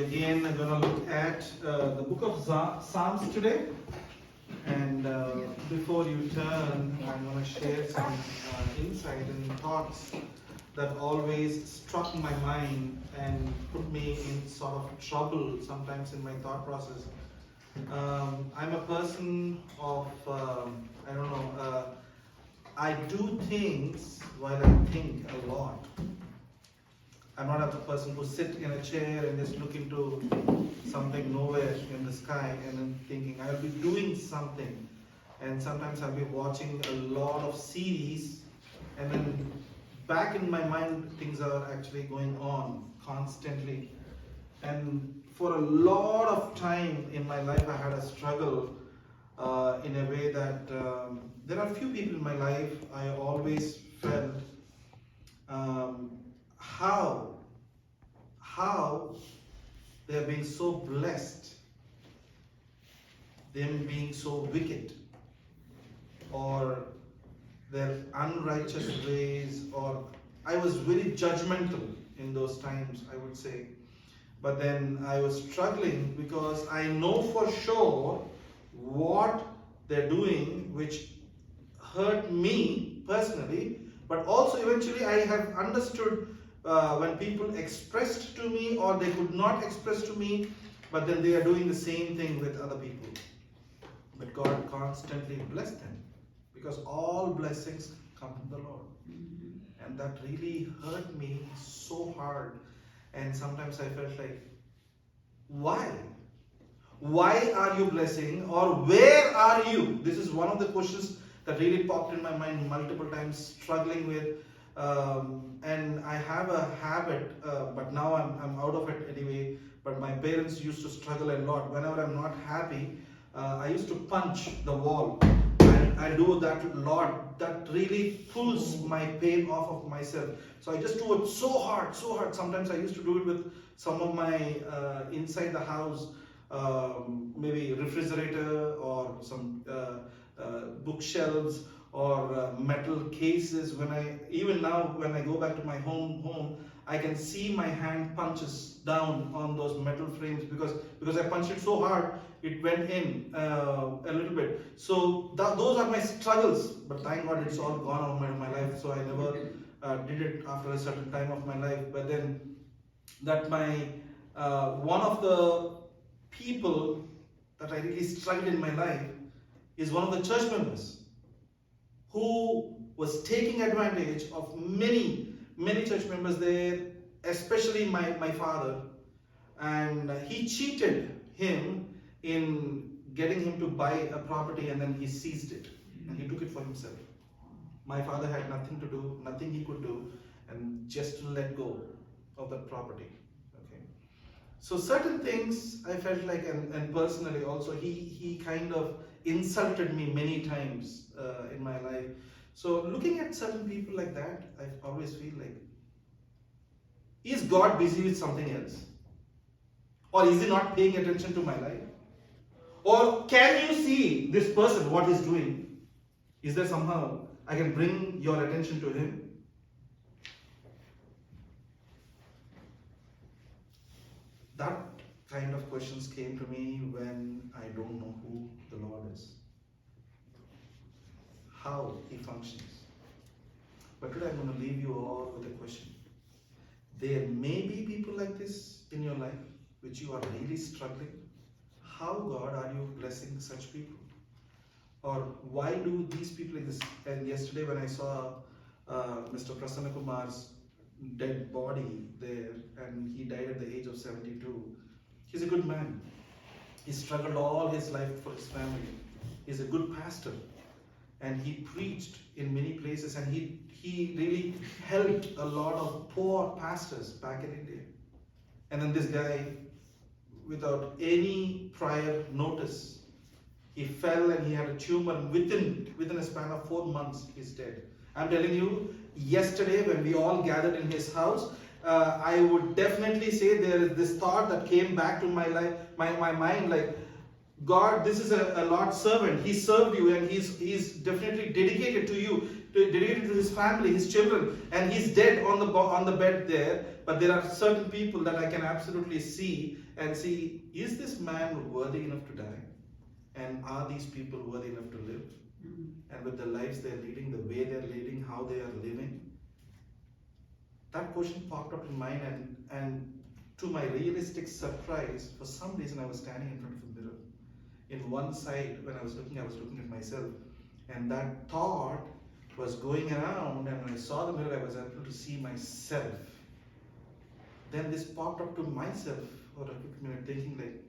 again are going to look at the book of Psalms today. And before you turn, I'm going to share some insight and thoughts that always struck my mind and put me in sort of trouble sometimes in my thought process. I'm a person of, I do things while I think a lot. I'm not a person who sit in a chair and just look into something nowhere in the sky and then thinking I'll be doing something. And sometimes I'll be watching a lot of series and then back in my mind things are actually going on constantly. And for a lot of time in my life I had a struggle in a way that there are few people in my life I always felt how they have been so blessed, them being so wicked, or their unrighteous ways, or I was very judgmental in those times, I would say. But then I was struggling because I know for sure what they're doing which hurt me personally, but also eventually I have understood when people expressed to me or they could not express to me, but then they are doing the same thing with other people. But God constantly blessed them because all blessings come from the Lord. And that really hurt me so hard. And sometimes I felt like, why? Why are you blessing, or where are you? This is one of the questions that really popped in my mind multiple times, struggling with. And I have a habit, but now I'm out of it anyway. But my parents used to struggle a lot. Whenever I'm not happy, I used to punch the wall. And I do that a lot. That really pulls my pain off of myself. So I just do it so hard, so hard. Sometimes I used to do it with some of my inside the house, maybe refrigerator or some bookshelves or metal cases. Even now when I go back to my home, I can see my hand punches down on those metal frames because I punched it so hard, it went in a little bit. So those are my struggles. But thank God it's all gone out of my life. So I never did it after a certain time of my life. But then that one of the people that I really struggled in my life is one of the church members who was taking advantage of many church members there, especially my father, and he cheated him in getting him to buy a property, and then he seized it and he took it for himself. My father had nothing to do, nothing he could do, and just to let go of that property. Okay, so certain things I felt like, and personally also, he kind of insulted me many times in my life. So looking at certain people like that, I always feel like, is God busy with something else? Or is he not paying attention to my life? Or can you see this person, what he's doing? Is there somehow I can bring your attention to him? That kind of questions came to me when I don't know who the Lord is, how he functions. But today I'm going to leave you all with a question. There may be people like this in your life which you are really struggling. How, God, are you blessing such people? Or why do these people exist? And yesterday when I saw Mr. Prasanna Kumar's dead body there, and he died at the age of 72. He's a good man. He struggled all his life for his family. He's a good pastor. And he preached in many places, and he really helped a lot of poor pastors back in India. And then this guy, without any prior notice, he fell and he had a tumor, and within a span of 4 months, he's dead. I'm telling you, yesterday when we all gathered in his house, I would definitely say there is this thought that came back to my life, my mind, like, God, this is a Lord's servant. He served you and he's definitely dedicated to you. dedicated to his family, his children, and he's dead on the bed there. But there are certain people that I can absolutely see and see, is this man worthy enough to die? And are these people worthy enough to live? And with the lives they're leading, the way they're leading, how they are living, that question popped up in mind, and to my realistic surprise, for some reason I was standing in front of the mirror. In one side, when I was looking at myself, and that thought was going around, and when I saw the mirror, I was able to see myself. Then this popped up to myself for a quick minute, thinking like,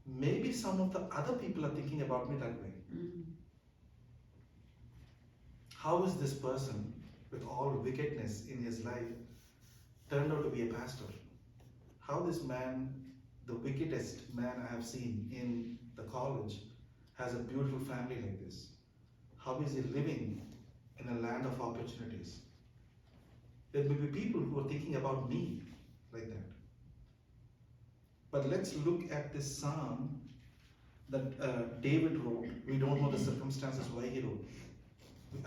maybe some of the other people are thinking about me that way. How is this person, with all wickedness in his life, turned out to be a pastor? How this man, the wickedest man I have seen in the college, has a beautiful family like this? How is he living in a land of opportunities? There may be people who are thinking about me like that. But let's look at this psalm that David wrote. We don't know the circumstances why he wrote.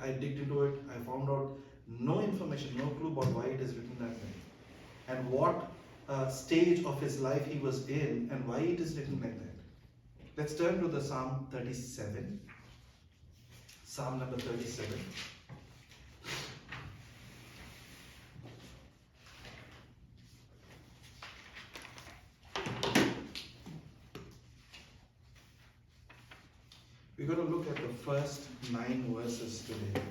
I digged into it, I found out no information, no clue about why it is written that way, and what stage of his life he was in, and why it is written like that. Let's turn to the Psalm 37. Psalm number 37. We're going to look at the first 9 verses today.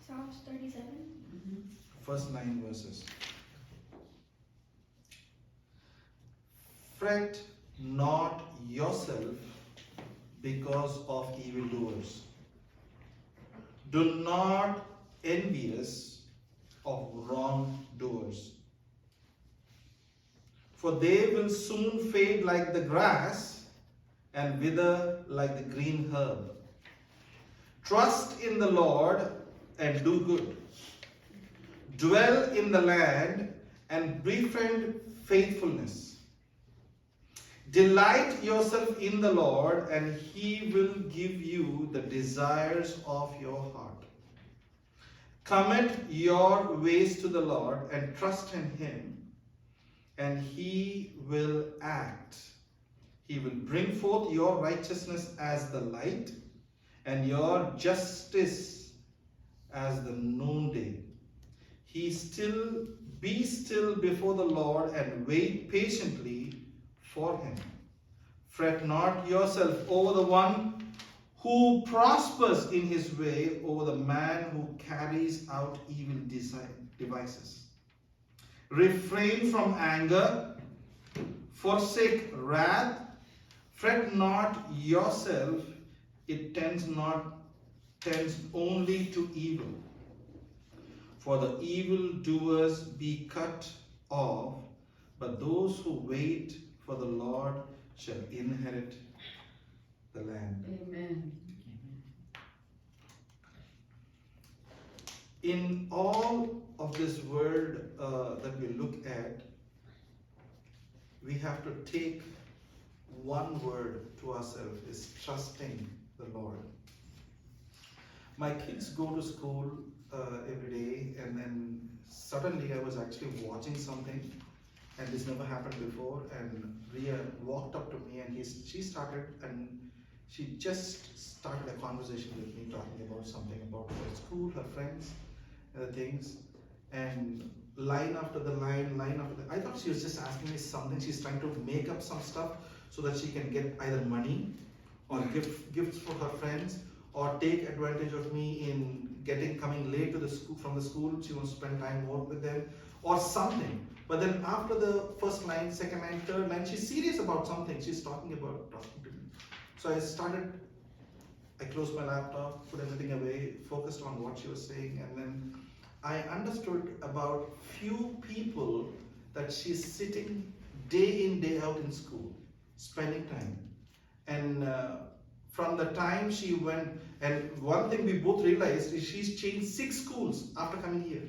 Psalms 37. First 9 verses. Fret not yourself because of evildoers. Do not envious of wrongdoers, for they will soon fade like the grass and wither like the green herb. Trust in the Lord and do good. Dwell in the land and befriend faithfulness. Delight yourself in the Lord, and He will give you the desires of your heart. Commit your ways to the Lord and trust in Him, and He will act. He will bring forth your righteousness as the light, and your justice as the noonday. Be still before the Lord and wait patiently for Him. Fret not yourself over the one who prospers in his way, over the man who carries out evil devices. Refrain from anger, forsake wrath, fret not yourself, it tends only to evil. For the evildoers be cut off, but those who wait for the Lord shall inherit the land. Amen. In all of this word that we look at, we have to take one word to ourselves, is trusting the Lord. My kids go to school every day, and then suddenly I was actually watching something, and this never happened before, and Ria walked up to me, and she just started a conversation with me, talking about something about her school, her friends, things, and line after the line after the, I thought she was just asking me something. She's trying to make up some stuff so that she can get either money or gifts for her friends, or take advantage of me in coming late to the school, from the school. She wants to spend time more with them or something. But then after the first line, second line, third line, she's serious about something. She's talking to me. So I closed my laptop, put everything away, focused on what she was saying, and then I understood about few people that she's sitting day in, day out in school, spending time. And from the time she went, and one thing we both realized is she's changed 6 schools after coming here.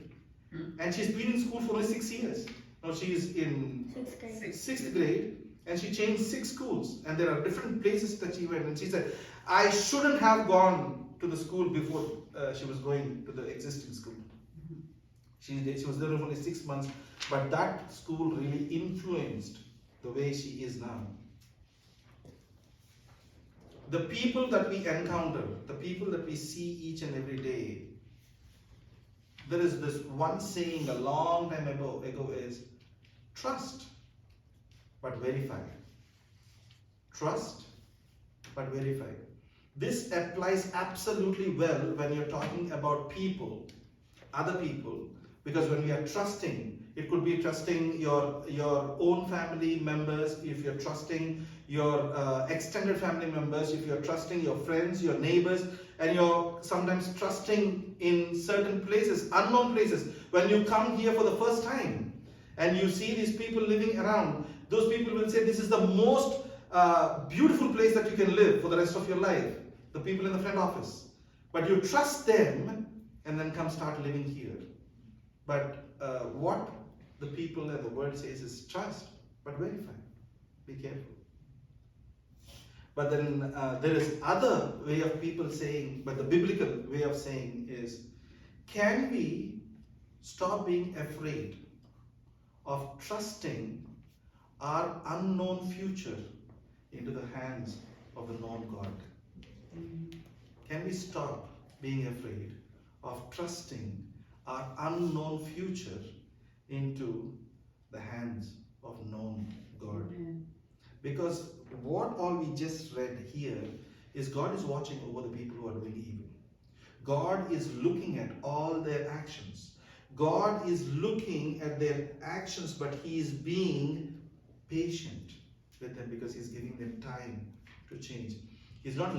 And she's been in school for only 6 years. Now she's in 6th grade. 6th grade, And she changed 6 schools, and there are different places that she went. And she said, I shouldn't have gone to the school before she was going to the existing school. She was there only 6 months, but that school really influenced the way she is now. The people that we encounter, the people that we see each and every day, there is this one saying a long time ago is, trust, but verify. Trust, but verify. This applies absolutely well when you're talking about people, other people, because when we are trusting, it could be trusting your own family members, if you're trusting your extended family members, if you're trusting your friends, your neighbors, and you're sometimes trusting in certain places, unknown places. When you come here for the first time and you see these people living around, those people will say, this is the most beautiful place that you can live for the rest of your life. The people in the front office. But you trust them and then come start living here. But what the people and the word says is trust, but verify. Be careful. But then there is other way of people saying, but the biblical way of saying is, can we stop being afraid of trusting our unknown future into the hands of the known God? Can we stop being afraid of trusting our unknown future into the hands of known God? Amen. Because what all we just read here is God is watching over the people who are doing evil. God is looking at all their actions. God is looking at their actions, but He is being patient with them because He's giving them time to change. He's not